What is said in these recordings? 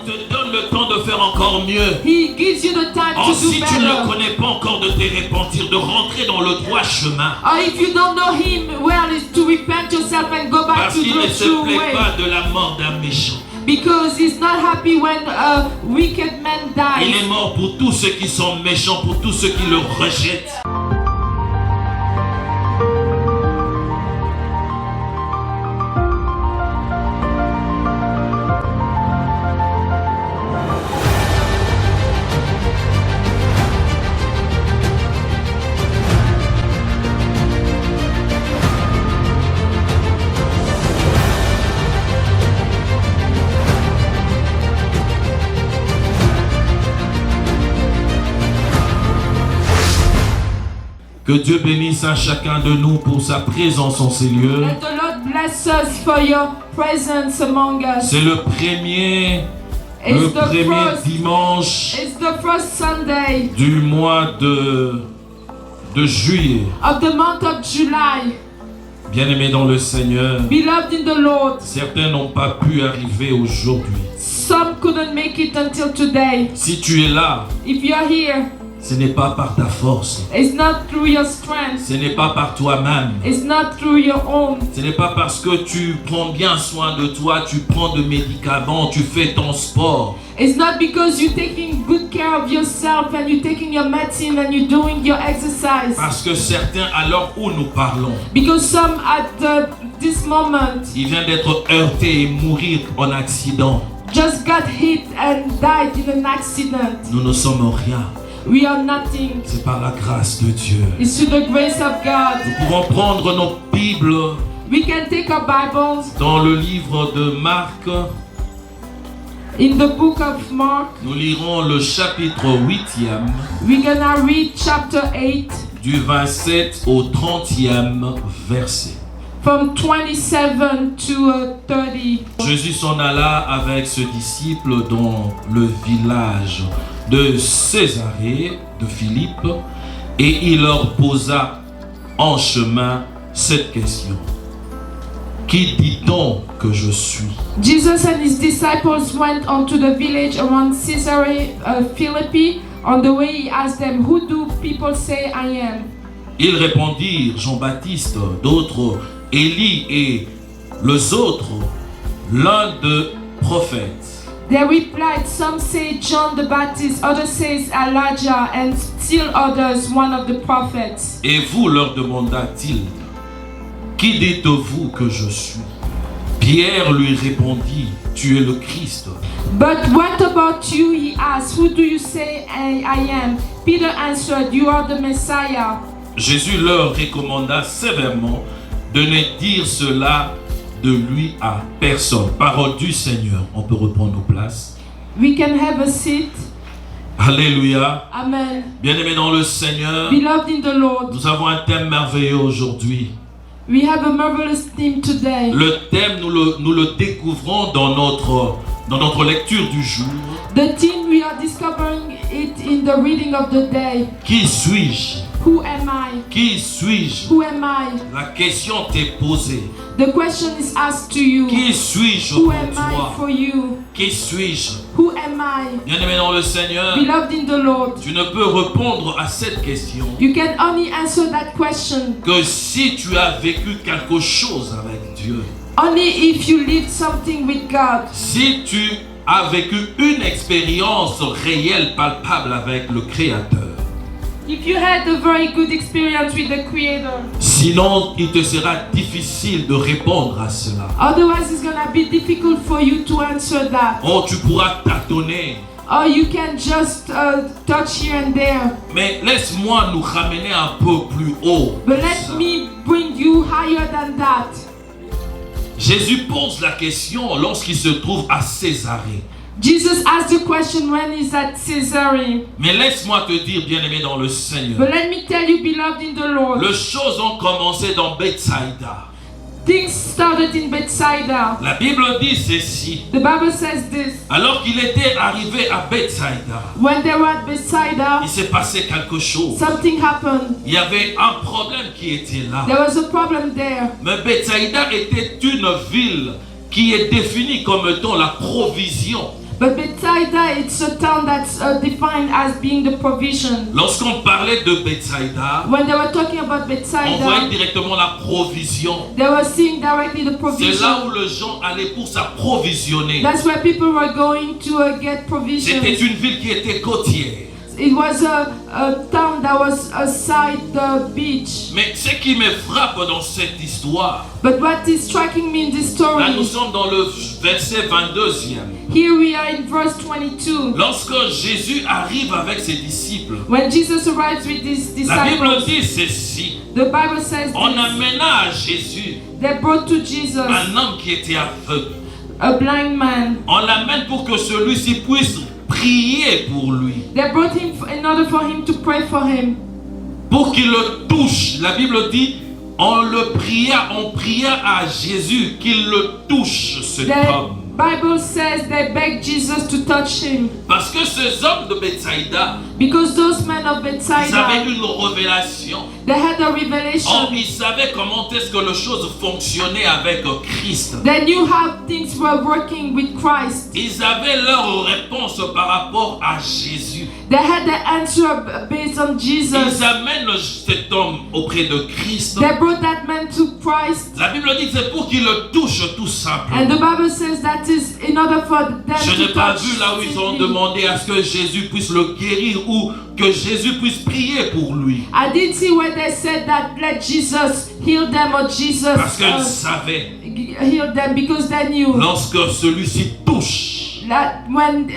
te donne le temps de faire encore mieux. He gives you the time to do Si tu ne le better. connais pas encore, de te repentir, de rentrer dans le droit chemin. Or if you don't know him well, is to repent yourself and go back Parce to qu'il ne the se true plaît way. pas de la mort d'un méchant. Because he's not happy when a wicked man Il dies. est mort pour tous ceux qui sont méchants, pour tous ceux qui le rejettent. Que Dieu bénisse à chacun de nous pour sa présence en ces lieux. Let the Lord bless us for your presence among us. C'est le premier It's the dimanche It's the first Sunday du mois de juillet. of the month of July. Bien-aimés dans le Seigneur, Beloved in the Lord, certains n'ont pas pu arriver aujourd'hui. some couldn't make it until today. Si tu es là, If you are here, ce n'est pas par ta force, it's not through your strength. ce n'est pas par toi-même, It's not through your own. ce n'est pas parce que tu prends bien soin de toi, tu prends de médicaments, tu fais ton sport. It's not because you're taking good care of yourself and you're taking your medicine and you're doing your exercise. Parce que certains, à l'heure où nous parlons, Because some at this moment ils viennent d'être heurtés et mourir en accident. just got hit and died in an accident. Nous ne sommes rien. We are nothing. C'est par la grâce de Dieu. It's through the grace of God. Nous pouvons prendre nos Bibles We can take our Bibles dans le livre de Marc. in the book of Mark. Nous lirons le chapitre 8e, We're gonna read chapter 8 du 27 au 30e verset. from 27 to 30. Jésus s'en alla avec ce disciple dans le village de Césarée de Philippe et il leur posa en chemin cette question. Qui dit-on que je suis? Jesus and his disciples went on to the village around Caesarea Philippi. On the way he asked them, "Who do people say I am?" Ils répondirent Jean-Baptiste, d'autres Élie et les autres l'un des prophètes. They replied, "Some say John the Baptist, others say Elijah, and still others one of the prophets." Et vous, leur demanda-t-il, qui dites-vous que je suis? Pierre lui répondit, tu es le Christ. But what about you? He asked, "Who do you say I am?" Peter answered, "You are the Messiah." Jésus leur recommanda sévèrement de ne dire cela de lui à personne. Parole du Seigneur. On peut reprendre nos places. We can have a seat. Alléluia. Amen. Bien-aimés dans le Seigneur, Beloved in the Lord, nous avons un thème merveilleux aujourd'hui. we have a marvelous theme today. Le thème, nous le découvrons dans notre lecture du jour. The theme, we are discovering it in the reading of the day. Qui suis-je? Who am I? Qui suis-je? Who am I? La question t'est posée. The question is asked to you. Qui suis-je Who pour am I toi? for you? Qui suis-je? Who am I? Bien-aimé dans le Seigneur, Beloved in the Lord, tu ne peux répondre à cette question you can only answer that question que si tu as vécu quelque chose avec Dieu. only if you lived something with God. Si tu as vécu une expérience réelle, palpable avec le Créateur. If you had a very good experience with the Creator. Sinon, il te sera difficile de répondre à cela. Otherwise, it's gonna be difficult for you to answer that. Oh, tu pourras tâtonner. Or you can just touch here and there. Mais laisse-moi nous ramener un peu plus haut. But let me bring you higher than that. Jésus pose la question lorsqu'il se trouve à Césarée. Jesus asked the question when he's at Caesarea. Mais laisse-moi te dire, bien-aimé dans le Seigneur, But let me tell you, beloved in the Lord, les choses ont commencé dans Bethsaïda. things started in Bethsaida. La Bible dit ceci. The Bible says this. Alors qu'il était arrivé à Bethsaïda, When they were at Bethsaida, il s'est passé quelque chose. something happened. Il y avait un problème qui était là. There was a problem there. Mais Bethsaïda était une ville qui est définie comme étant la provision. But Bethsaida, it's a town that's defined as being the provision. Lorsqu'on parlait de Bethsaida, When they were talking about on voyait Bethsaida, directement la provision. they were seeing directly the C'est provision. là où les gens allaient pour s'approvisionner. That's where people were going to get provisions. C'était une ville qui était côtière. It was a town that was aside the beach. Mais ce qui me frappe dans cette histoire, But what is striking me in this là nous story, sommes dans le verset 22e. here we are in verse 22. Lorsque Jésus arrive avec ses disciples, When Jesus arrives with his la Bible disciples, dit ceci. the Bible says On this. amena à Jésus They brought to Jesus un homme qui était aveugle. a blind man. On l'amène pour que celui-ci puisse prier pour lui. They brought him in order for him to pray for him. Pour qu'il le touche. La Bible dit, on pria à Jésus qu'il le touche, cet The homme. Bible says they begged Jesus to touch him Parce que ces hommes de Bethsaïda, because those men of ils avaient Bethsaida, une révélation. they had a Oh, revelation. ils savaient comment est-ce que les choses fonctionnaient avec Christ. They knew how things were working with Christ. Ils avaient leur réponse par rapport à Jésus. They had the answer based on Jesus. Ils amènent cet homme auprès de Christ. They brought that man to Christ. La Bible dit que c'est pour qu'il le touche tout simplement. And the Bible says that is in order for them Je to n'ai pas touch vu là où ils ont him. demandé à ce que Jésus puisse le guérir ou que Jésus puisse prier pour lui. I did see where they said that let Jesus heal them or Jesus Parce qu'ils savaient, heal them because they knew lorsque celui-ci touche, that when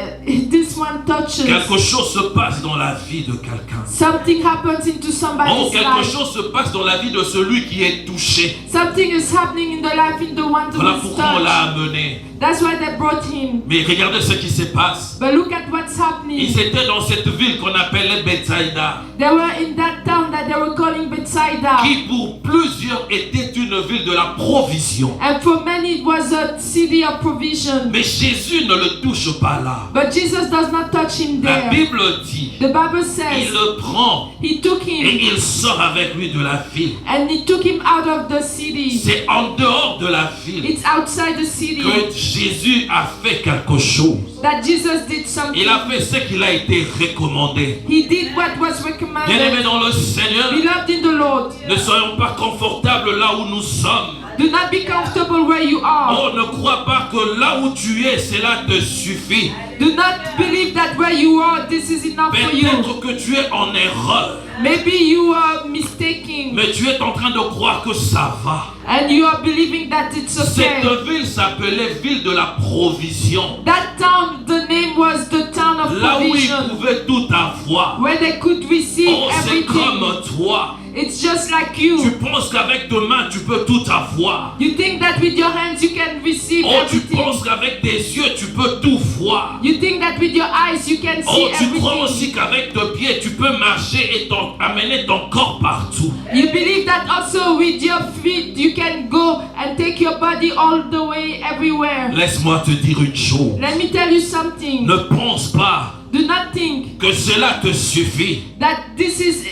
this one touches, quelque chose se passe dans la vie de quelqu'un. something happens into Oh, somebody's quelque life. chose se passe dans la vie de celui qui est touché. Something is happening in the life in the one who Voilà is pourquoi on l'a touched. amené. That's why they brought him. Mais regardez ce qui se passe. But look at what's happening. Ils étaient dans cette ville qu'on appelait Bethsaïda, They were in that town that they were calling Bethsaida. qui pour plusieurs était une ville de la provision. And for many it was a city of provision. Mais Jésus ne le touche pas là. But Jesus does not touch him La there. Bible dit, The Bible il says le prend he took et him il sort avec lui de la ville. and he took him out of the city. C'est en dehors de la ville It's outside the city que Jésus a fait quelque chose. that Jesus did something. Il a fait ce qu'il a été recommandé. He did what was Bien-aimés recommanded. dans le Seigneur, Beloved in the Lord, ne soyons pas confortables là où nous sommes. do not be comfortable where you are. Oh, ne crois pas que là où tu es, cela te suffit. Do not believe that where you are, this is enough for you. Peut-être que tu es en erreur, Maybe you are mistaking mais tu es en train de croire que ça va. and you are believing that it's okay. Cette ville s'appelait ville de la provision. That town, the name was the town of Là où ils provision, pouvaient tout avoir. where they could receive Oh, c'est everything. comme toi. It's just like Tu you. penses qu'avec tes mains, tu peux tout avoir. You think that with your hands you can receive Oh, tu everything. penses qu'avec tes yeux, tu peux tout voir. You think that with your eyes you can see Oh, tu crois everything. aussi qu'avec tes pieds, tu peux marcher et amener ton corps partout. You believe that also with your feet you can go and take your body all the way everywhere. Laisse-moi te dire une chose. Let me tell you something. Ne pense pas Do not think que cela te suffit that this is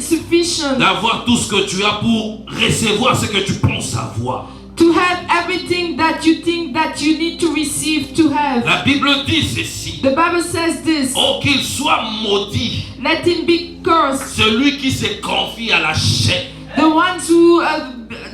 sufficient d'avoir tout ce que tu as pour recevoir ce que tu penses avoir. to have everything that you think that you need to receive to have. La Bible dit ceci. The Bible says this. Oh, qu'il soit maudit, Let him be cursed. celui qui se confie à la chair. The ones who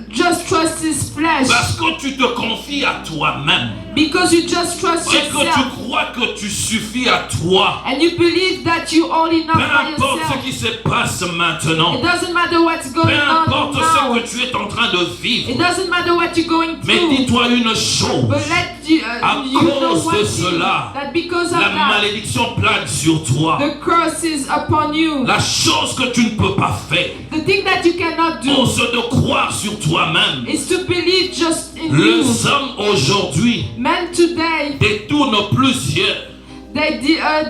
just trust his flesh. Parce que tu te confies à toi-même. Because you just trust Et que tu yourself. crois que tu suffis à toi. And you believe that you all enough Peu by importe ce yourself. qui se passe maintenant. It doesn't matter what's Peu going on importe now. ce que tu es en train de It vivre. doesn't matter what you're going Mais through. dis-toi une chose. But let you, À you know cause one de thing, cela, that because of la that, malédiction plane sur toi. the curse is upon you. La chose que tu ne peux pas faire, The thing that you cannot do c'est de croire sur toi-même. is to believe just in you. Les hommes aujourd'hui Men today, détournent plusieurs they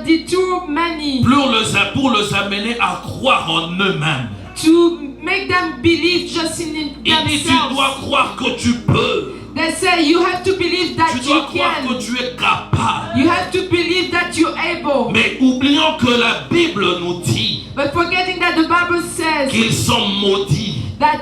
detour many pour les amener à croire en eux-mêmes. to make them believe just in Il dit, tu themselves. dois croire que tu peux. They say you have to believe Tu that you dois croire can. que tu es capable. You have to believe that you're able. Mais oublions que la Bible nous dit But forgetting that the Bible says qu'ils sont maudits. that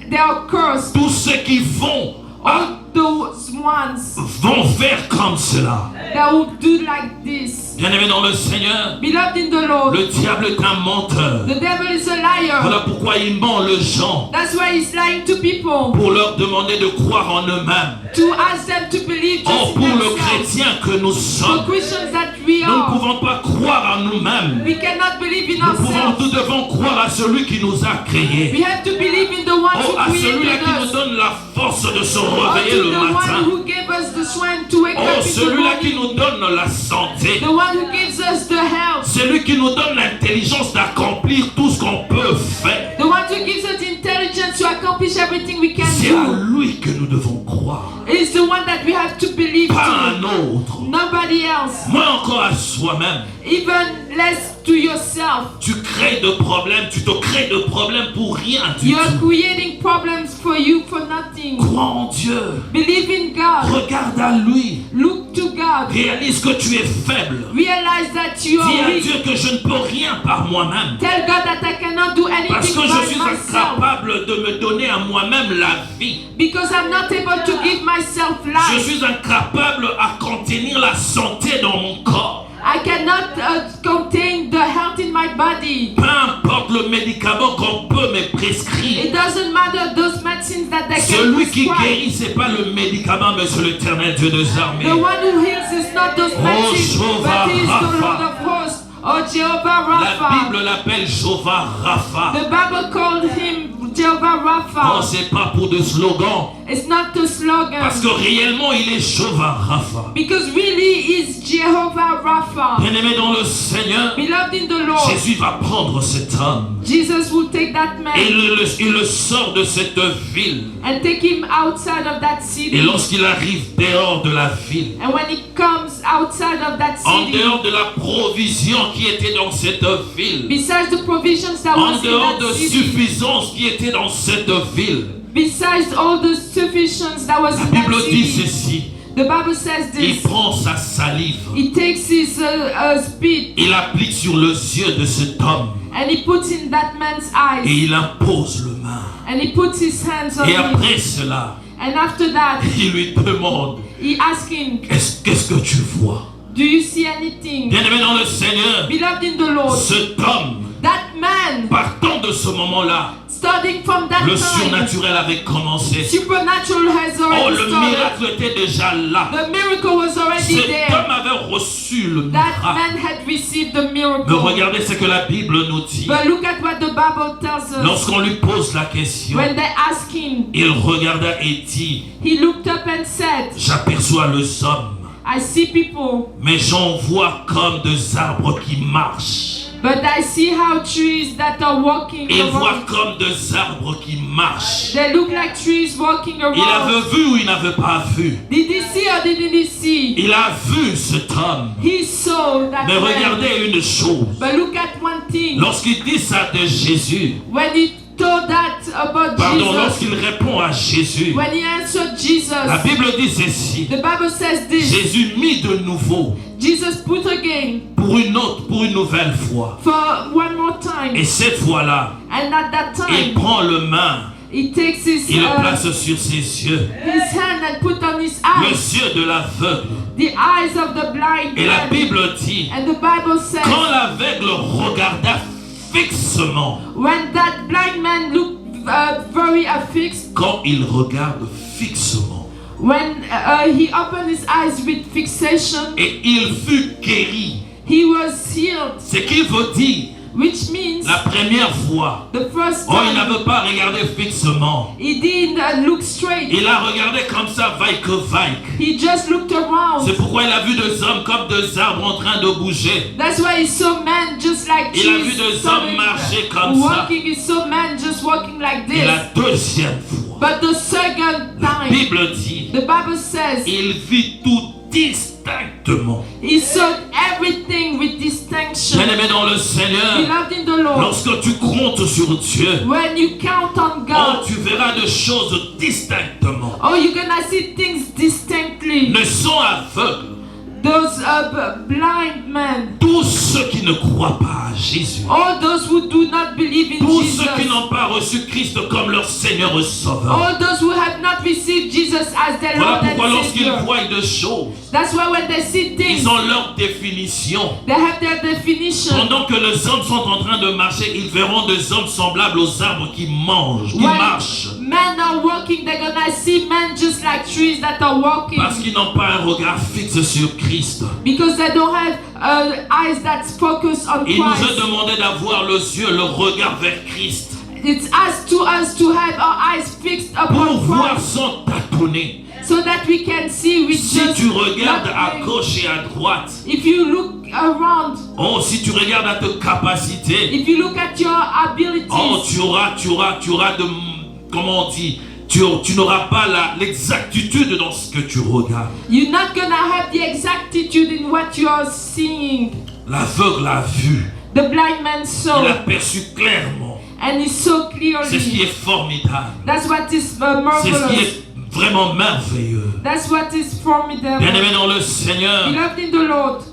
they are cursed. Tous ceux qui vont All those ones vont faire comme cela. that will do like this. Bien-aimé dans le Seigneur, Beloved in the Lord, le diable est un menteur. the devil is a liar. Voilà pourquoi il ment les gens That's why he's lying to people, pour leur demander de croire en eux-mêmes. to ask them to believe Oh, just pour in le themselves. chrétien que nous For sommes, Christians that we nous ne are, pouvons pas croire en nous-mêmes. we cannot believe in Nous ourselves. devons croire à celui qui nous a créés. We have to believe in the one Oh, who à celui-là created qui nous us. donne la force de se Or réveiller to le the one matin. who gave us the strength to wake Oh, up in the celui-là qui morning. nous donne la santé. The one who gives us the health. Celui qui nous donne l'intelligence d'accomplir tout ce qu'on peut faire. The one who gives us the intelligence to accomplish everything we can C'est à do. lui que nous devons croire. It's the one that we have to believe Pas to. un autre. Nobody else. Moins encore à soi-même. Even less to yourself. Tu crées de problèmes, tu te crées de problèmes pour rien du You're tout. creating problems for you for nothing. Crois en Dieu. Believe in God. Regarde à lui. Look to God. Réalise que tu es faible. Realize that you Dis are à weak. Dieu que je ne peux rien par moi-même. Tell God that I cannot do Parce anything que je suis by myself. incapable de me donner à moi-même la vie. Because I'm not able to give myself Je life. suis incapable à contenir la santé dans mon corps. I cannot contain the health in my body. Peu importe le médicament qu'on peut me prescrire. It doesn't matter those medicines that they can Celui qui prescribe. guérit, c'est pas le médicament, mais c'est l'Éternel Dieu des armées. The one who heals is not those medicines, Jehovah but he is the Rapha. Lord of hosts. Oh, Jehovah La Rapha. Bible l'appelle Jehovah Rapha. The Bible called him Jehovah Non, Rapha. c'est pas pour des slogans. It's not a slogan. Parce que réellement, il est Jehovah Rapha. Because really is Jehovah Rapha. Bien-aimé dans le Seigneur, Beloved in the Lord, Jésus va prendre cet homme. Jesus will take that Et man il le sort de cette ville. and take him outside of that Et city. lorsqu'il arrive dehors de la ville, And when he comes outside of that en city, dehors de la provision qui était dans cette ville, besides the provisions that en was dehors in de that city, suffisance qui était dans cette ville, besides all the sufficiency that was la in that Bible dit city, ceci. the Bible says Il this. prend sa salive, He takes his spit il applique sur les yeux de cet homme and he puts in that man's et eyes il impose le main. and he puts his hands on Et him. après cela, And after that, il lui demande, he asks him, qu'est-ce que tu vois? do you see anything? Bien-aimé dans le Seigneur, Beloved in the Lord, cet homme, that man, partant de ce moment-là, starting from that le time, surnaturel avait commencé. supernatural has Oh, already le started. miracle était déjà là. The miracle was already Cet there. homme avait reçu le That miracle. man had received the Mais miracle. regardez ce que la Bible nous dit. But look at what the Bible tells us. Lorsqu'on lui pose la question, When they asked him, il regarda et dit, he looked up and said, j'aperçois les hommes, I see people, mais j'en vois comme des arbres qui marchent. but I see how trees that are walking Il voit around. comme des arbres qui marchent. They look like trees walking Il around. avait vu ou il n'avait pas vu? Did he see or didn't he see? Il a vu cet homme. He saw that Mais man. regardez une chose. But look at one thing. Lorsqu'il dit ça de Jésus, When he told that about pardon, Jesus, lorsqu'il répond à Jésus, when he answered Jesus, la Bible dit ceci. the Bible says this. Jésus mit de nouveau Jesus put again pour une nouvelle fois. for one more time. Et cette fois-là, And at that il time, prend le main, he takes il le place sur ses yeux. his hand and put on his Les eyes, yeux de l'aveugle. the eyes of the blind Et la man. Bible dit, And the Bible says, quand l'aveugle regarda fixement, when that blind man looked very affixed, quand il regarde fixement, when he opened his eyes with fixation, et il fut guéri. he was healed, Ce qu'il veut dire, which means la première fois, the first oh, il time n'avait pas regardé fixement. he didn't look straight. Il a regardé comme ça, vaille que vaille. He just looked around. C'est pourquoi il a vu des hommes comme des arbres en train de bouger. That's why he saw men just like Il a vu trees des hommes marcher comme ça. walking. He saw men just walking like Et this. la deuxième fois, But the second la time, Bible dit, the Bible says il vit tout distinctement. he saw everything with distinction. Bien-aimé dans le Seigneur, Beloved in the Lord, lorsque tu comptes sur Dieu, when you count on oh, God, tu verras des choses distinctement. oh, you're gonna see things distinctly. Ne sont aveugles those blind men, tous ceux qui ne croient pas à Jésus, all those who do not believe in tous Jesus, ceux qui n'ont pas reçu Christ comme leur Seigneur et Sauveur. all those who have not received Jesus as their Voilà Lord pourquoi and lorsqu'ils Savior. voient de choses, That's why when they see things, ils ont leur définition. they have their definition. Pendant que les hommes sont en train de marcher, ils verront des hommes semblables aux arbres qui mangent, qui When marchent. men are walking, they're gonna see men just like trees that are walking. Parce qu'ils n'ont pas un regard fixe sur Christ. Because they don't have eyes that's focused on Il nous a Christ. demandé d'avoir les yeux, le regard vers Christ. It's us to have our eyes fixed Pour upon voir Christ, sans tâtonner. so that we can see with Si just tu regardes not à knowing. gauche et à droite, If you look around, oh, si tu regardes à tes capacités, if you look at your abilities, oh, tu auras de, comment on dit, tu n'auras pas l'exactitude dans ce que tu regardes. you're not gonna have the exactitude in what you are seeing. L'aveugle a vu, The blind man il a saw, perçu clairement. and he saw C'est ce qui clearly. est formidable. That's what is C'est ce qui marvelous. est vraiment merveilleux. That's what is formidable. Bien-aimé dans le Seigneur. Beloved in the Lord.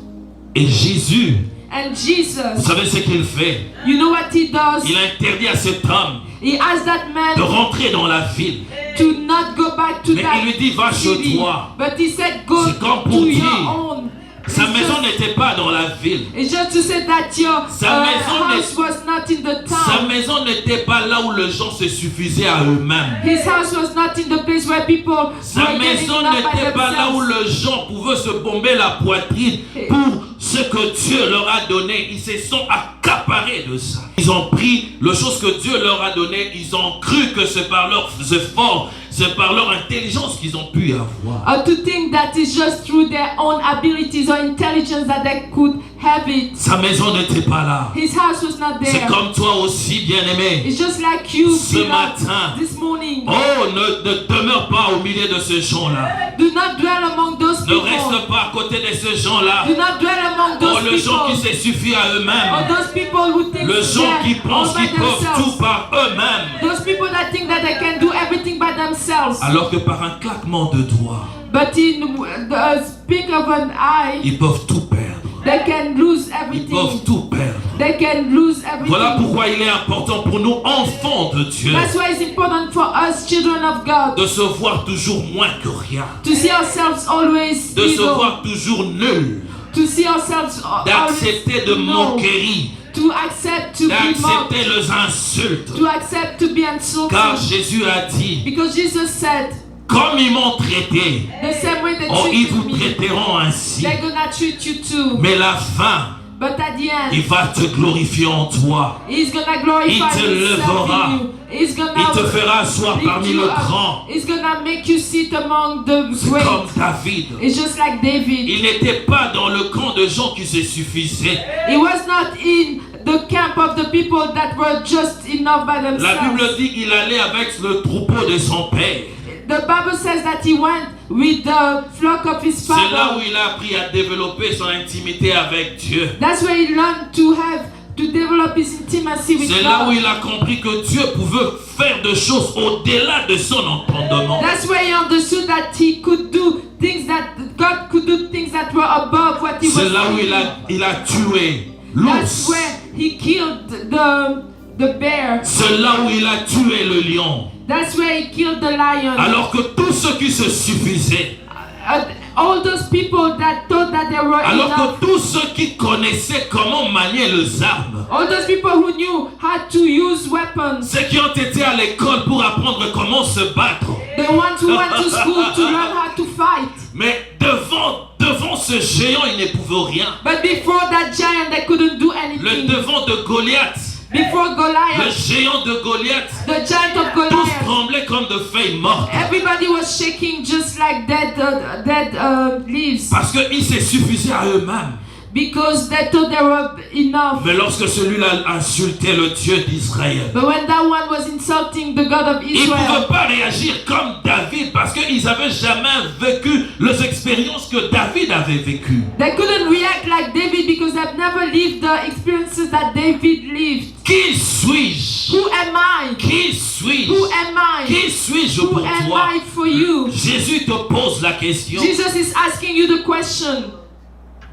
Et Jésus, And vous Jesus, savez ce qu'il fait? you know what he does? Il a interdit à cet homme He asked that de man rentrer dans la ville. to not go back to Mais that il lui dit, va chez city. toi. But he said, go C'est comme to pour your dire, own. Sa It's maison just- n'était pas dans la ville. It's just to say that your Sa maison house was not in the Sa town. maison n'était pas là où les gens se suffisaient à eux-mêmes. His house was not in the place where people Sa were getting maison enough by n'était pas là où themselves. les gens pouvaient se bomber la poitrine pour ce que Dieu leur a donné. Ils se sont accaparés de ça. Ils ont pris les choses que Dieu leur a données. Ils ont cru que c'est par leurs efforts, c'est par leur intelligence qu'ils ont pu avoir. Or to think that it's just through their own abilities or intelligence that they could have it. Sa maison n'était pas là. His house was not C'est there. comme toi aussi, bien-aimé. It's just like you, Ce beloved, matin. this morning. Oh, ne demeure pas au milieu de ces gens-là. Do not dwell among those Ne people. reste pas à côté de ces gens-là. Do not dwell among Oh, those les gens qui people. se suffisent à Or eux-mêmes. those people who think Les gens qui they're pensent all by qu'ils peuvent themselves. tout par eux-mêmes. Those people that think that they can do everything by themselves. Alors que par un claquement de doigts, But in the speak of an eye, ils peuvent tout perdre. they can lose Ils peuvent everything. tout perdre. They can lose everything. Voilà pourquoi il est important pour nous, enfants de Dieu, That's why it's important for us, children of God, de se voir toujours moins que rien. to see ourselves always De se evil, voir toujours nuls. to see ourselves D'accepter de always no, moqueries. to accept to be mocked, D'accepter les insultes. to accept to be insulted. Car Jésus a dit, Because Jesus said, comme ils m'ont traité, the same way they oh, ils treated vous me, traiteront ainsi. they're gonna treat you too. Mais la fin, But at the il end, va te glorifier en toi. He's gonna glorify Il te Himself lèvera. in you. He's Il gonna te fera asseoir lift parmi you le up. grand. He's gonna make you sit among the C'est great. comme David. It's just like David. Il n'était pas dans le camp de gens qui se suffisaient. He was not in the camp of the people that were just enough by La Bible themselves. dit qu'il allait avec le troupeau de son père. The Bible says that he went with the flock of his C'est là où father. il a appris à développer son intimité avec Dieu. That's where he learned to develop his intimacy with C'est là où God. il a compris que Dieu pouvait faire des choses au-delà de son entendement. That's where he understood that he could do things that God could do things that were above what he was C'est là où thinking. il a tué That's l'ours. where he killed the bear. C'est là où il a tué le lion. That's where he killed the lion. Alors que tous ceux qui se suffisaient, All those people that thought that they were alors enough. que tous ceux qui connaissaient comment manier les armes, All those people who knew how to use weapons. ceux qui ont été à l'école pour apprendre comment se battre, The ones who went to school to learn how to fight. mais devant ce géant, ils ne pouvaient rien. But before that giant, they couldn't do Le anything. devant de Goliath, Before le Goliath, géant de Goliath, the giant of tous Goliath, tremblaient comme de feuilles mortes. everybody was shaking just like dead leaves. Parce qu'ils se suffisaient à eux-mêmes. Because they thought they were enough. Mais lorsque celui-là insultait le Dieu d'Israël, But when that one was insulting the God of ils ne pouvaient Israel, pas réagir comme David parce qu'ils n'avaient jamais vécu les expériences que David avait vécues. they couldn't react like David because they've never lived the experiences that David lived. Qui suis-je? Who am I? Qui suis-je? Who am I? Qui suis-je Who pour am toi? I for you? Jésus te pose la question. Jesus is asking you the question.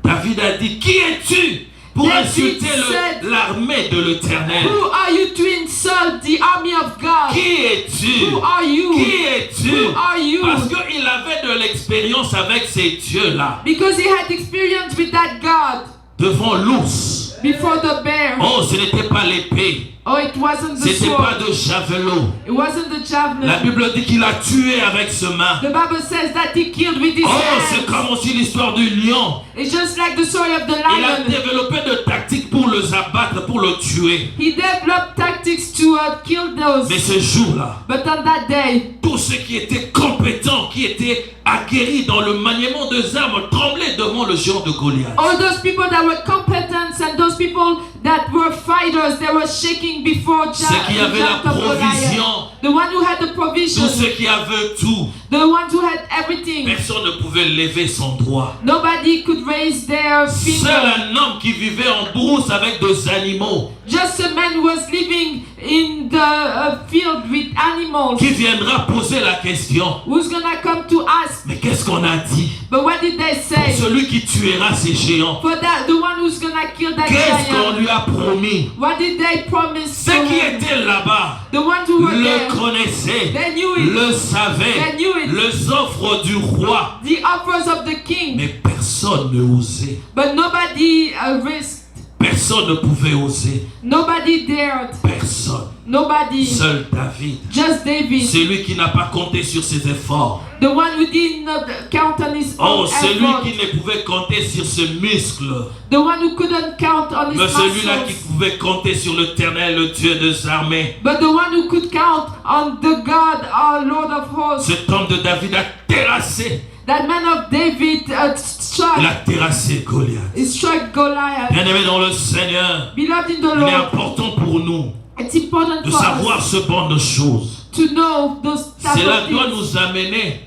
David a dit, qui es-tu pour David insulter said, l'armée de l'Éternel? Who are you to insult the army of God? Qui es-tu? Who are you? Qui es-tu? Who are you? Parce qu'il avait de l'expérience avec ces dieux-là. Because he had experience with that God Devant l'ours. before the bear. Oh, ce n'était pas l'épée. Oh, it wasn't the C'était pas sword. de javelot. It wasn't the La javelin. Bible dit qu'il a tué avec ses mains. The Bible says that he killed with his Oh, c'est hands. comme aussi l'histoire du lion. It's just like the story of the Il a lion. développé de tactiques pour les abattre, pour le tuer. He developed tactics to kill those. Mais ce jour-là, But on that day, tous ceux qui étaient compétents, qui étaient aguerris dans le maniement des armes, tremblaient devant le géant de Goliath. all those people that were competent and those people that were fighters, they were shaking before Ceux qui avaient la provision, The one who had the provision, tous ceux qui avaient tout, the ones who had everything. personne ne pouvait lever son doigt. Nobody could raise their Seul finger. un homme qui vivait en brousse avec des animaux, Just a man who was living in the field with animals. qui viendra poser la question, Who's gonna come to ask? mais qu'est-ce qu'on a dit? But what did they say? Celui qui tuera ces géants, For that, the one who's gonna kill that qu'est-ce qu'on giant. lui a promis? What did they promise to Ceux qui him? étaient là-bas The ones who were le there, connaissaient, they knew it. le savaient, They knew it. les offres du roi, The offers of the king. mais personne ne osait. But nobody risked. Personne ne pouvait oser. Nobody dared. Personne. Nobody. Seul David. Just David. Celui qui n'a pas compté sur ses efforts. The one who did not count on his Oh, own celui effort. qui ne pouvait compter sur ses muscles. The one who couldn't count on his Mais celui-là qui muscles. pouvait compter sur l'Éternel, le Dieu des armées. But the one who could count on the God, our Lord of hosts. Cet homme de David a terrassé. That man of David Il a struck. terrassé Goliath. He struck Goliath. Bien-aimé dans le Seigneur, Beloved in the il est Lord, important pour nous it's important de for savoir us ce genre de choses. to know those type Cela of doit things. nous amener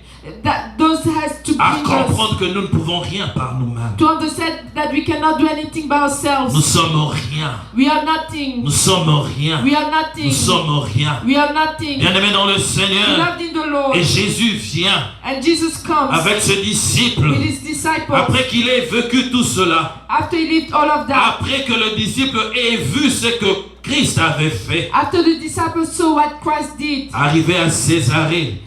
That those has to à bring us comprendre que nous ne pouvons rien par nous-mêmes. to understand that we cannot do anything by Nous ourselves. sommes rien. We are nothing. Nous sommes rien. We are Nous nothing. sommes rien. We are nothing. Bien-aimé dans le Seigneur, Beloved in the Lord. et Jésus vient And Jesus comes avec ses disciples. with his disciples. Après qu'il ait vécu tout cela, After he lived all of that. après que le disciple ait vu ce que Christ avait fait, After the disciples saw what Christ did. arrivé à Césarée,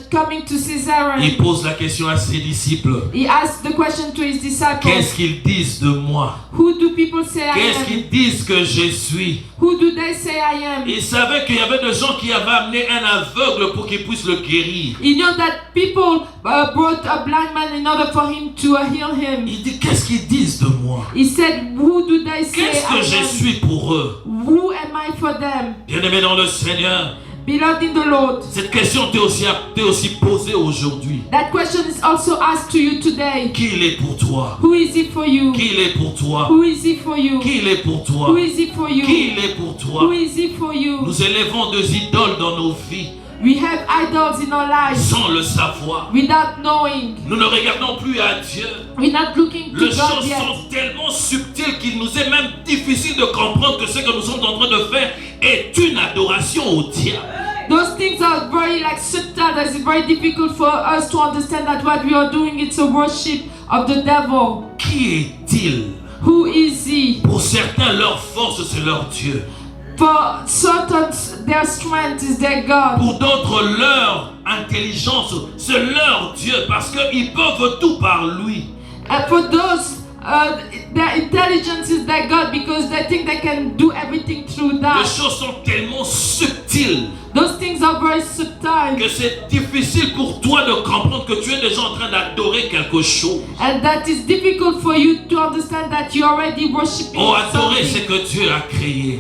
Coming to Caesarea. il pose la question à ses disciples. He asked the question to his disciples. Qu'est-ce qu'ils disent de moi? Who do people say I Qu'est-ce am? qu'ils disent que je suis? Who do they say I am? Il savait qu'il y avait des gens qui avaient amené un aveugle pour qu'il puisse le guérir. He knew that people brought a blind man in order for him to heal him. Il dit, qu'est-ce qu'ils disent de moi? He said, who do they say Qu'est-ce que I je am? suis pour eux? Who am I for them? Bien-aimé dans le Seigneur, Beloved in the Lord. cette question t'est aussi posée aujourd'hui. That question is also asked to you today. Qui il est pour toi? Who is he for you? Qui il est pour toi? Who is he for you? Qui il est pour toi? Who is he for you? Qui il est pour Who toi? is he for you? Nous élevons des idoles dans nos vies We have idols in our lives sans le savoir. without knowing. Nous ne regardons plus à Dieu. We're not looking to Les God choses yet. sont tellement subtiles qu'il nous est même difficile de comprendre que ce que nous sommes en train de faire est une adoration au diable. Those things are very subtle that it's very difficult for us to understand that what we are doing it's a worship of the devil. Qui est-il? Who is he? Pour certains, leur force, c'est leur Dieu. For certain, their strength is their God. Pour d'autres, leur intelligence, c'est leur Dieu parce qu'ils peuvent tout par lui. And for those, their intelligence is their God because they think they can do everything through Les that. choses sont tellement subtiles Those things are very subtle. que c'est difficile pour toi de comprendre que tu es déjà en train d'adorer quelque chose. And that is difficult for you to understand that you're already worshiping Oh, adorer ce something. que Dieu a créé.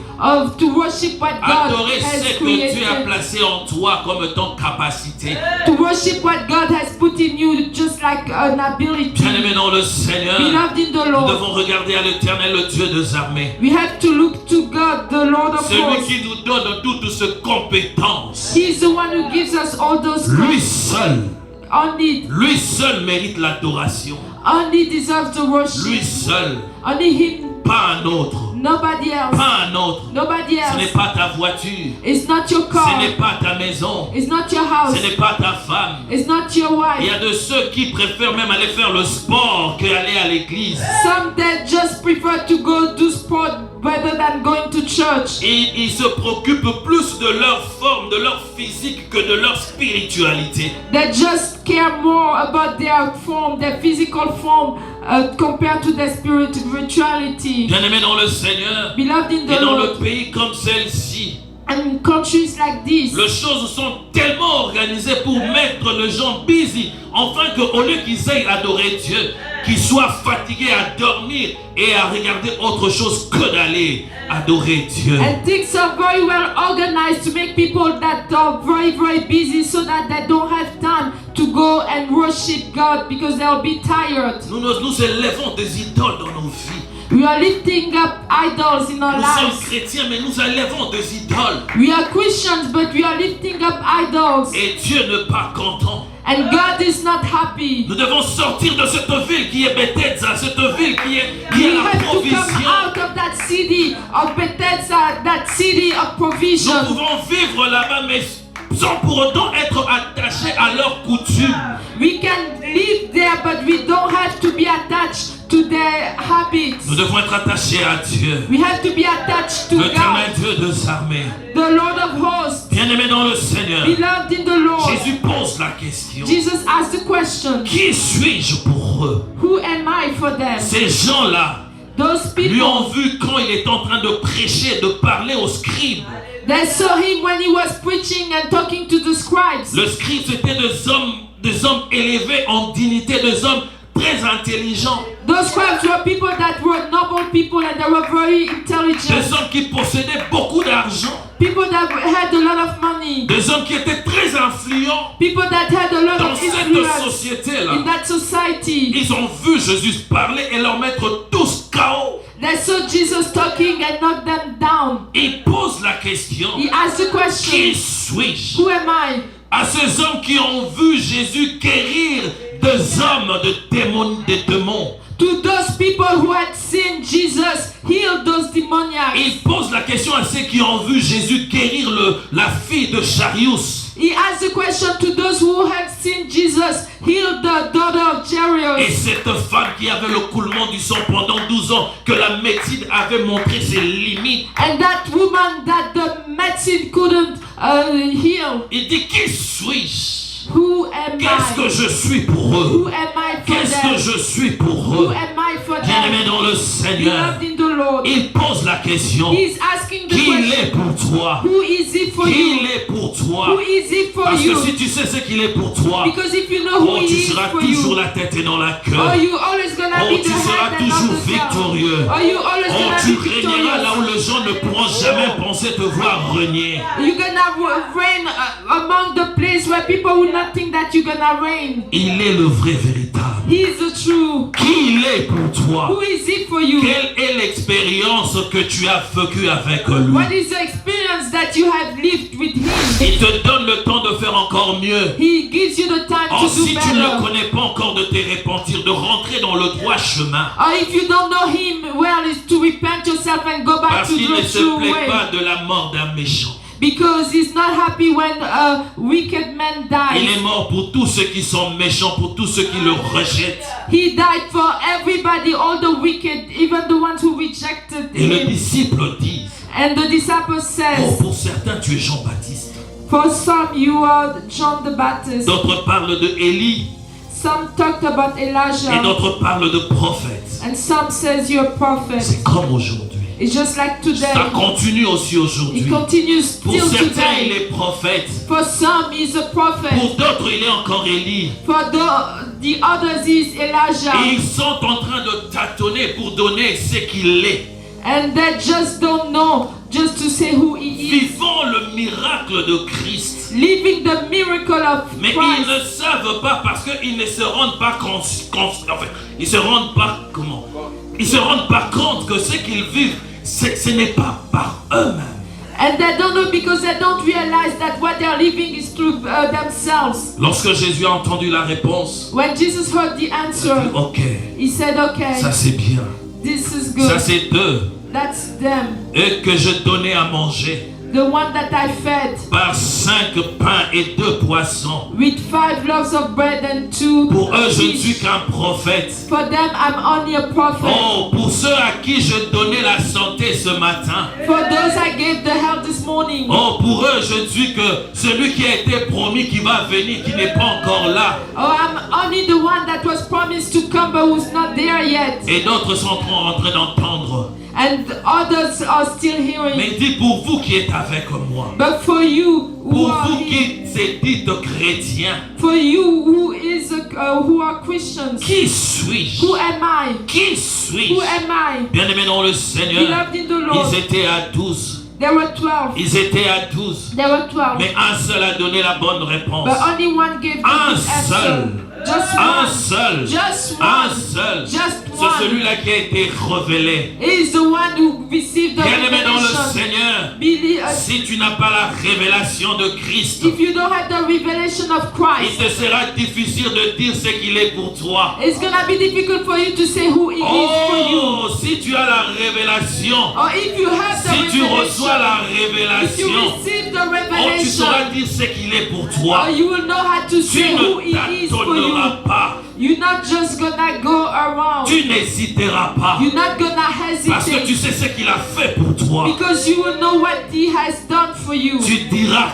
To worship what God Adorer has ce que Dieu a created. placé en toi comme ton capacité. To worship what God has put in you just like an ability. Bien-aimé dans le Seigneur, Beloved in the nous Lord. devons regarder à l'Éternel, le Dieu des armées. We have to look to God, the Lord of Celui hosts. qui nous donne toutes ces compétences. He is the one who gives us all those Lui gifts. seul, lui seul mérite l'adoration. Only deserves the Lui worship. seul, Only Him, pas un autre. Nobody else. Pas un autre. Nobody Ce n'est else. pas ta voiture. It's not your Ce car. n'est pas ta maison. It's not your house. Ce n'est pas ta femme. It's not your Il y wife. a de ceux qui préfèrent même aller faire le sport qu'aller à l'église. Some that just prefer to go do sport rather than going to church. Et ils se préoccupent plus de leur forme, de leur physique que de leur spiritualité. They just care more about their form, their physical form, compared to their spirituality. Bien-aimés dans le Seigneur, Beloved in et the dans le Lord, pays comme celle-ci, and in countries like this, les choses sont tellement organisées pour mettre les gens busy, afin qu'au lieu qu'ils aillent adorer Dieu, qu'ils soient fatigués à dormir et à regarder autre chose que d'aller adorer Dieu. and things are very well organized to make people that are very, very busy so that they don't have time to go and worship God because they'll be tired. Nous élevons des idoles dans nos vies. We are lifting up idols in our Nous sommes lives. chrétiens, mais nous élevons des idoles. We are Christians, but we are lifting up idols. Et Dieu n'est pas content. And God is not happy. Nous devons sortir de cette ville qui est Bethesda, cette ville qui est We la have to come provision. out of that city of Bethesda, that city of Nous provision. pouvons vivre là-bas, mais sans pour autant être attachés à leurs coutumes. We can live there, but we don't have to be attached to their habits. Nous devons être attachés à Dieu, We have to be attached to l'Éternel God, Dieu des armées. the Lord of hosts. Bien-aimés dans le Seigneur, Beloved in the Lord, Jésus pose la question. Jesus asked the question, Qui suis-je pour eux? who am I for them? Ces gens-là Those lui people, ont vu quand il est en train de prêcher, de parler aux scribes. they saw him when he was preaching and talking to the scribes. Le scribe, c'était des hommes élevés en dignité, des hommes très intelligents, Those scribes were people that were noble people and they were very intelligent. des hommes qui possédaient beaucoup d'argent, People that had a lot of money. des hommes qui étaient très influents People that had a lot dans of cette influence société-là. in that society. Ils ont vu Jésus parler et leur mettre tous KO. They saw Jesus talking and knocked them down. Ils posent la question, He asked the qui question, suis-je? who am I? À ces hommes qui ont vu Jésus guérir des hommes de démons. To those people who had seen Jesus heal those demoniacs. Il pose la question à ceux qui ont vu Jésus guérir la fille de Charius. He asked the question to those who have seen Jesus heal the daughter of Et Jairus. cette femme qui avait le coulement du sang pendant 12 ans, que la médecine avait montré ses limites. And that woman that the medicine couldn't heal. Il dit, qui suis-je? Who am Qu'est-ce que I? je suis pour eux? Who am I for Qu'est-ce que them? je suis pour Who eux? am I for Bien-aimé them? dans le Seigneur, Beloved in the Lord. il pose la question, He's asking the qui il question, est pour toi? who is it for Qui you? il est pour toi? Who is it for Parce que you? si tu sais ce qu'il est pour toi, Because if you know who oh, he tu is seras for toujours you, la tête et non la oh, queue. you always gonna Oh, be tu the seras head and not toujours the tail. victorieux. Oh, you always Oh, gonna tu be régneras là où victorious. les gens ne pourront jamais penser te voir régner. You're gonna reign among the place where people will not think that you're gonna reign. Il est le vrai véritable. He is the true. Qui il est pour toi? Who is it for you? Quelle est l'expérience que tu as vécue avec lui? What is the experience that you have lived with him? Il te donne le temps de faire encore mieux. He gives you the time Oh, to do si tu ne le better. connais pas encore, de te repentir, de rentrer dans le droit chemin. Or if you don't know him, well, is to repent yourself and go back Parce to qu'il ne the se true plaît way. pas de la mort d'un méchant. Because he's not happy when a wicked man Il dies. est mort pour tous ceux qui sont méchants, pour tous ceux qui le rejettent. He died for everybody, all the wicked, even the ones who rejected Et le him. disciple dit, And the disciple oh, says, pour certains, tu es Jean-Baptiste. for some you are John the Baptist. D'autres parlent de Élie Some talked about et Elijah. d'autres parlent de prophètes. And some says you're a prophet. C'est comme aujourd'hui. It's just like today. Ça continue aussi It aujourd'hui. continues Pour still certains, il today. est prophète. For some he's a prophet. Pour d'autres, il est encore Élie. For the others is Et Elijah. ils sont en train de tâtonner pour donner ce qu'il est. And they just don't know just to say who he is. Vivons le miracle de Christ. Living the miracle of Mais ils Christ. ne savent pas parce qu'ils ne se rendent pas ils se rendent pas comment? Ils se rendent pas compte que ce qu'ils vivent, ce n'est pas par eux-mêmes. And they don't know because they don't realize that what they're living is through themselves. Lorsque Jésus a entendu la réponse, When Jesus heard the il a dit, answer, ok, he said, okay, ça c'est bien, this is ça good. c'est eux. That's them. et que je donnais à manger The one that I fed par 5 pains et 2 poissons. with 5 loaves of bread and 2 Pour eux, je ne suis fish. qu'un prophète. For them, I'm only a prophet. Oh, pour ceux à qui je donnais la santé ce matin. For those I gave the health this morning. Oh, pour eux, je ne suis que celui qui a été promis, qui va venir, qui n'est pas encore là. Oh, I'm only the one that was promised to come but who's not there yet. Et d'autres sont en train d'entendre. And others are still hearing. Mais dis pour vous qui êtes avec moi. But for you who Pour are vous here, qui êtes dites chrétiens. for you who are Christians, Qui suis-je? who am I? Qui Who suis-je? am I? Bien-aimés dans le Seigneur, Beloved in the Lord. ils étaient à 12. There were 12. Ils étaient à 12. There were 12. Mais un seul a donné la bonne réponse. But only one gave the Un good answer. seul. Just Un one. seul. Just Un one. seul. Just C'est one. celui-là qui a été révélé. He is the one who received the Bien-aimé dans le revelation. Seigneur, Believe, si tu n'as pas la révélation de Christ, if you don't have the revelation of il Christ, te sera difficile de dire ce qu'il est pour toi. it's gonna be difficult for you to say who He is for you. Oh, si tu as la révélation, Or if you have the si tu reçois revelation, la if you révélation, receive the oh, tu revelation, sauras dire ce qu'il est pour toi. or you will know how to Tu say who He ne is for t'attendras you. pas. You're not just gonna go around. Tu n'hésiteras pas. You're not gonna Parce que tu hesitate sais ce qu'il a fait pour toi. because you will know what He has done for you. Tu diras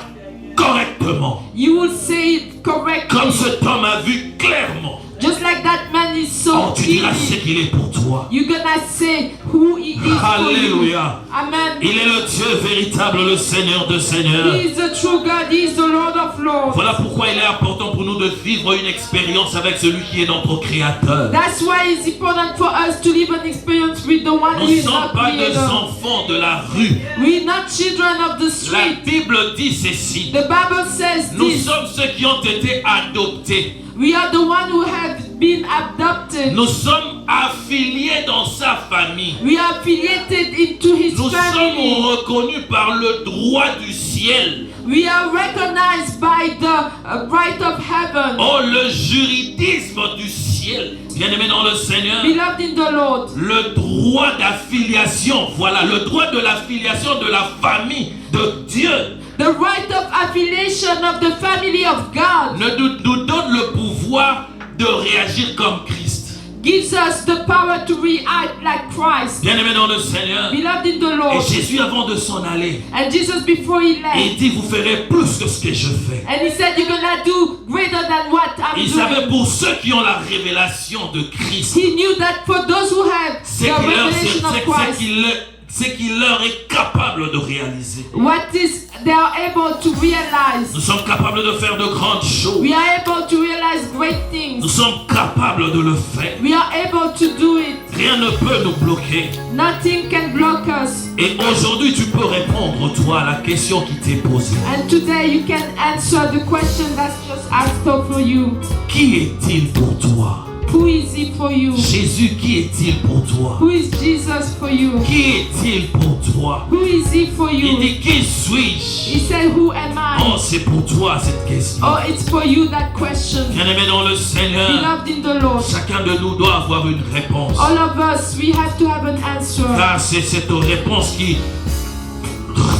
correctement. You will say it Comme correctly. cet homme a vu clairement. Just like that man is so Oh, tu diras ce easy. qu'il est pour toi. You're gonna say who He is for you. Alléluia. Amen. Il est le Dieu véritable, le Seigneur de Seigneurs. He is the true God. He is the Lord of Lords. Voilà pourquoi il est important pour nous de vivre une expérience avec celui qui est notre Créateur. That's why it's important for us to live an experience with the one Nous who ne is sommes our pas des creator. enfants de la rue. We're not children of the La street. Bible dit ceci. The Bible says Nous this. sommes ceux qui ont été adoptés. We are the one who have been adopted. Nous sommes affiliés dans sa famille. We are affiliated into His Nous family. sommes reconnus par le droit du ciel. We are recognized by the right of heaven. Oh, le juridisme du ciel. Bien-aimé dans le Seigneur. Beloved in the Lord. Le droit d'affiliation. Voilà, le droit de l'affiliation de la famille de Dieu. The right of affiliation of the family of God Nous donne le pouvoir de réagir comme Christ. gives us the power to react like Christ. Bien-aimé dans le Seigneur. Beloved in the Et Lord. Jésus, avant de s'en aller, And Jesus, before He left, il dit, vous ferez plus que ce que je fais. and He said, you're gonna do greater than what I'm Il savait doing. pour ceux qui ont la révélation de Christ, He knew that for those who have c'est the qu'il leur- revelation c'est- of c'est- Christ, c'est qu'il leur est capable de réaliser. what is they are able to realize. Nous sommes capables de faire de grandes choses. We are able to realize great Nous things. sommes capables de le faire. We are able to do it. Rien ne peut nous bloquer. Nothing can block us. Et aujourd'hui, tu peux répondre, toi, à la question qui t'est posée. And today you can answer the question that's just asked for you. Qui est-il pour toi? Who is He for you? Jésus, qui est-il pour toi? Who is Jesus for you? Qui est-il pour toi? Who is He for Il you? dit, qui suis-je? He said, who am Oh, I? c'est pour toi cette question. Oh, it's for you that question. Bien-aimé dans le Seigneur, Beloved in the Lord. chacun de nous doit avoir une réponse. All of us, we have to have an answer. Car c'est cette réponse qui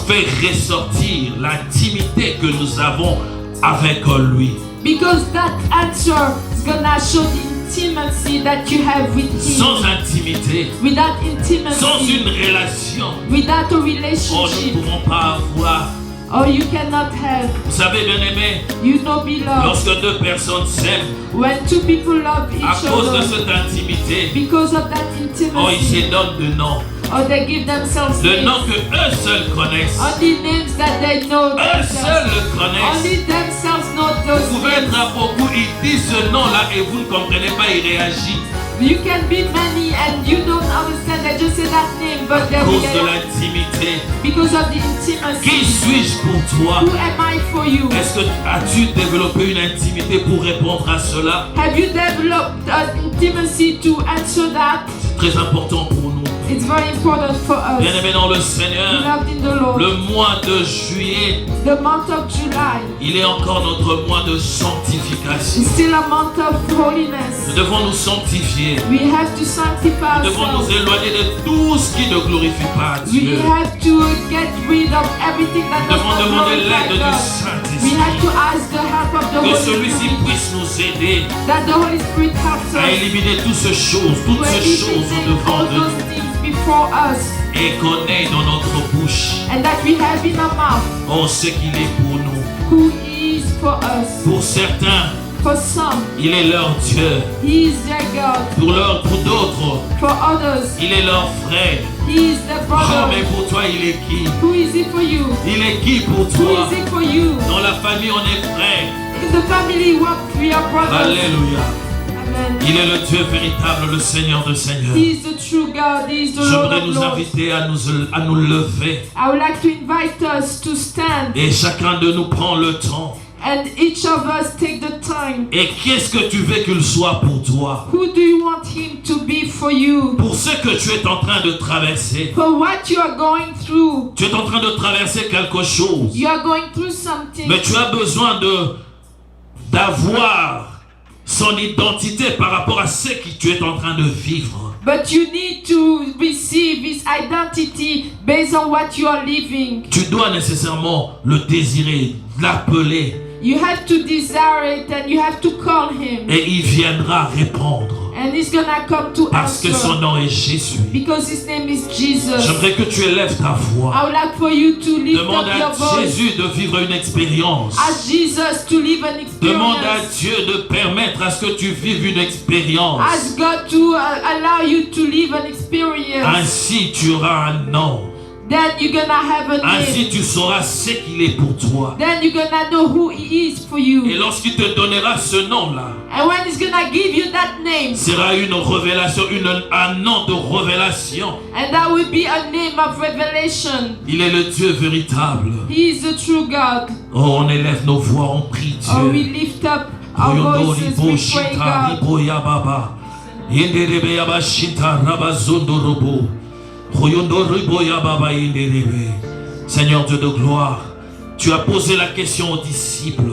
fait ressortir l'intimité que nous avons avec lui. Because that answer is gonna show the intimacy that you have with Him. Sans intimité, Without sans intimacy, une relation, without a oh, nous ne relationship, pouvons pas avoir. or you cannot have. Vous savez, bien-aimé, You know, beloved, lorsque deux personnes s'aiment, when two people love à each cause de other, cette intimité, because of that oh, ils intimacy, se donnent de noms. or they give themselves Le nom names, que eux seuls connaissent. only names that they know Eux themselves. seuls le connaissent. Only themselves know Vous those pouvez names. être à beaucoup, ils disent ce nom-là et vous ne comprenez pas, ils réagissent. You can be many and you don't understand. They just say that name, but they À cause de realize l'intimité. because of the Qui intimacy. suis-je pour toi? Who am I for you? Est-ce que as-tu développé une intimité pour répondre à cela? Have you developed an intimacy to answer that? très important pour nous. It's very important for us. Bien-aimés dans le Seigneur, Beloved in the Lord. le mois de juillet, The month of July il est encore notre mois de is sanctification. still a month of holiness. Nous devons nous sanctifier. We have to sanctify Nous devons nous ourselves. éloigner de tout ce qui ne glorifie pas We Dieu. have to get rid of everything that Nous does devons not demander glorify l'aide du God. We Saint-Esprit. have to ask the help of the Que Holy celui-ci Spirit. puisse nous aider That the Holy Spirit helps à us éliminer toutes ces choses to eliminate devant all de those nous things before us et qu'on ait dans notre bouche. and that we have in our mouth On sait qu'il est pour nous. who He is for us. Pour certains, For some, il est leur Dieu. He is their God. Pour d'autres, For others, il est leur frère. He is their Oh, mais brother. pour toi, il est qui? Who is it for you? Il est qui pour Who toi? is it for you? Dans la famille, on est frères. In the family, we are brothers. Alléluia. Amen. Il est le Dieu véritable, le Seigneur de Seigneurs. He is the true God. He is the Lord J'aimerais of nous Lords. inviter à nous lever. I would like to invite us to stand Et chacun de nous prend le temps. and each of us take the time. Et qu'est-ce que tu veux qu'il soit pour toi? Who do you want Him to be for you? Pour ce que tu es en train de traverser. For what you are going through. Tu es en train de traverser quelque chose. You are going through something. Mais tu as besoin d'avoir son identité par rapport à ce que tu es en train de vivre. But you need to receive His identity based on what you are living. Tu dois nécessairement le désirer, l'appeler, You have to desire it and you have to call Him. et il viendra répondre. And He's gonna come to Parce que son answer. nom est Jésus. Because His name is Jesus. J'aimerais que tu élèves ta voix. I would like for you to lift Demande up your à voice. Jésus de vivre une expérience. Ask Jesus to live an Demande à experience. Dieu de permettre à ce que tu vives une expérience. Ask God to allow you to live an experience. Ainsi tu auras un nom. Then you're gonna have a name. Ainsi tu sauras ce qu'il est pour toi. Then you're gonna know who He is for Et you. lorsqu'il te donnera ce nom-là, And when He's gonna give you that name, sera une révélation, un nom de révélation. and that will be a name of revelation. Il est le Dieu véritable. He is the true God. Oh, on élève nos voix, on prie Oh, we Dieu. lift up our voices, we pray God. Seigneur Dieu de gloire, tu as posé la question aux disciples.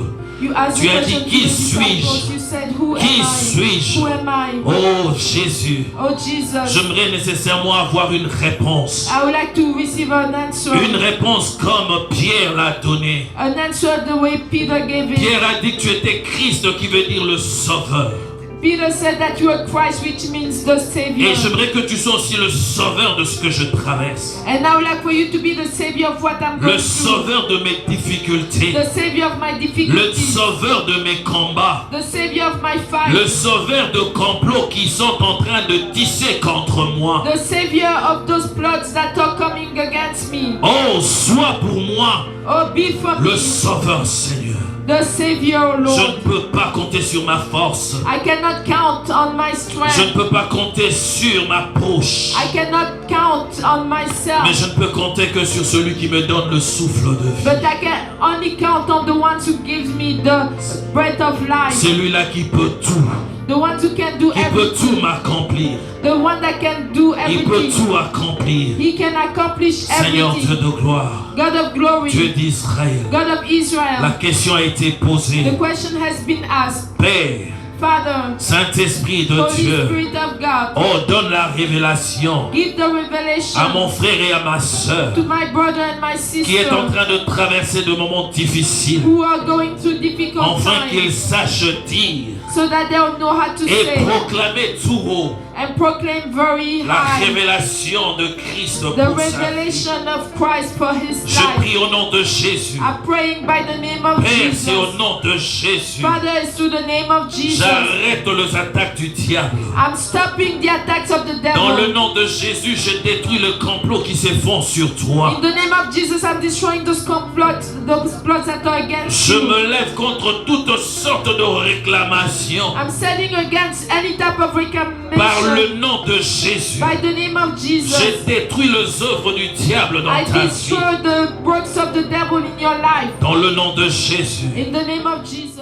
You asked Tu the as dit, question to qui the disciples. suis-je? You said, who Qui am I? suis-je? Who am I? Oh Jésus, Oh Jesus. j'aimerais nécessairement avoir une réponse. I would like to receive an answer. Une réponse comme Pierre l'a donnée. An answer the way Peter gave it. Pierre a dit que tu étais Christ, qui veut dire le Sauveur. Peter said that you are Christ, which means the Savior. Et j'aimerais que tu sois aussi le Sauveur de ce que je traverse. And I would like for you to be the Savior of what I'm going Le through. Sauveur de mes difficultés. The Savior of my Le difficulties. Sauveur de mes combats. The Savior of my fight. Le Sauveur de complots qui sont en train de tisser contre moi. The Savior of those plots that are coming against me. Oh, sois pour moi Oh, be for le me. Sauveur, Seigneur. The Savior, Je Lord. ne peux pas compter sur ma force. I cannot count on my Je ne strength. peux pas compter sur ma poche. I cannot count on Mais myself. je ne peux compter que sur celui qui me donne le souffle de vie. But I can only count on the one who gives me the breath of life. Celui-là qui peut tout. The one who can do Qui peut tout everything. m'accomplir. The one that can do Il peut everything. tout accomplir. He can accomplish Seigneur Dieu everything. de gloire. God of Dieu glory. d'Israël. God of La Israel. question a été posée. The question has been asked. Père, Father, Saint-Esprit de Holy Dieu. Spirit of God, Oh, donne la révélation give the à revelation mon frère et à ma sœur to my brother and my qui est en sister train de traverser de moments difficiles. who are going through difficult Enfin qu'ils times, sachent dire so that they'll know how to et say proclamer tout haut and proclaim very la high révélation de Christ the pour sa vie. revelation of Christ for his Je life. prie au nom de Jésus. I'm praying by the name of Père, c'est au Jesus. nom de Jésus. Father, it's through the name of Jesus. J'arrête les attaques du diable. I'm stopping the attacks of the Dans le devil. nom de Jésus, je détruis le complot qui se font sur toi. In the name of Jesus, I'm destroying those plots that are against Je you. me lève contre toutes sortes de réclamations. I'm standing against any type of Par reclamation. le nom de Jésus, By the name of Jesus, je détruis les œuvres du diable dans I ta vie. destroy the works of the devil in your life. Dans le nom de Jésus. In the name of Jesus.